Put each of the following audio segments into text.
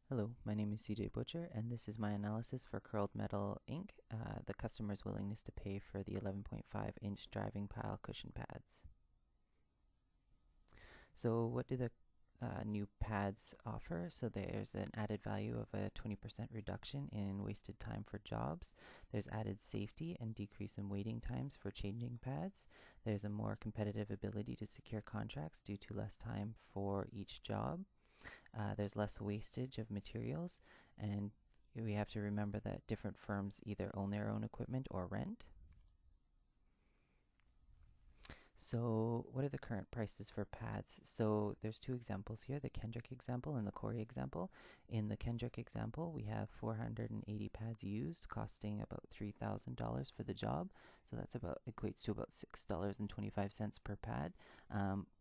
Hello, my name is CJ Butcher, and this is my analysis for Curled Metal Inc., the customer's willingness to pay for the 11.5-inch driving pile cushion pads. So what do the new pads offer? So there's an added value of a 20% reduction in wasted time for jobs. There's added safety and decrease in waiting times for changing pads. There's a more competitive ability to secure contracts due to less time for each job. There's less wastage of materials, and we have to remember that different firms either own their own equipment or rent. So what are the current prices for pads? So there's two examples here, the Kendrick example and the Corey example. In the Kendrick example, we have 480 pads used, costing about $3,000 for the job. So that's about equates to about $6.25 per pad.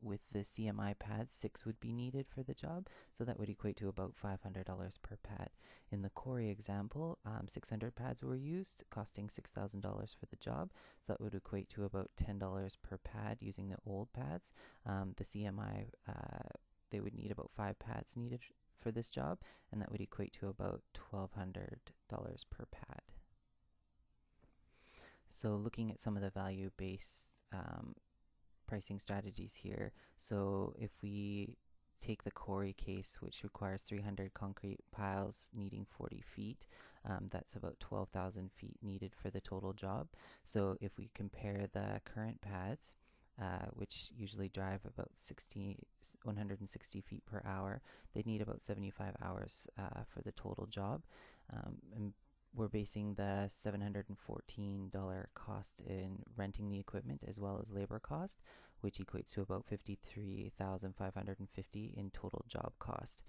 With the CMI pads, 6 would be needed for the job, so that would equate to about $500 per pad. In the Corey example, 600 pads were used, costing $6,000 for the job, so that would equate to about $10 per pad using the old pads. The CMI, they would need about 5 pads needed for this job, and that would equate to about $1,200 per pad. So looking at some of the value-based pricing strategies here. So if we take the Corey case, which requires 300 concrete piles needing 40 feet, that's about 12,000 feet needed for the total job. So if we compare the current pads, which usually drive about 160 feet per hour, they need about 75 hours for the total job. And we're basing the $714 cost in renting the equipment as well as labor cost, which equates to about $53,550 in total job cost.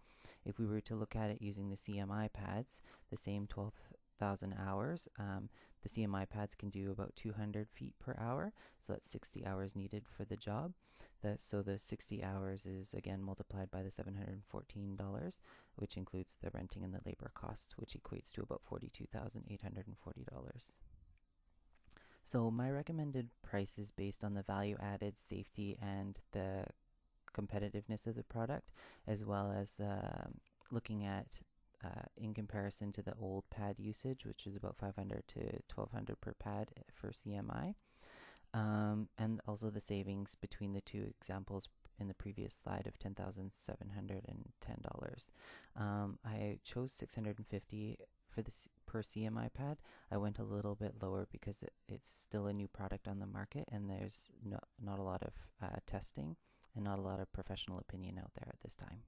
If we were to look at it using the CMI pads, the same 12,000 hours, the CMI pads can do about 200 feet per hour, so that's 60 hours needed for the job. So the 60 hours is again multiplied by the $714, which includes the renting and the labor cost, which equates to about $42,840. So my recommended price is based on the value added, safety, and the competitiveness of the product, as well as looking at in comparison to the old pad usage, which is about 500 to 1200 per pad for CMI, and also the savings between the two examples in the previous slide of $10,710. I chose 650 for this per CMI pad. I went a little bit lower because it's still a new product on the market, and there's not a lot of testing and not a lot of professional opinion out there at this time.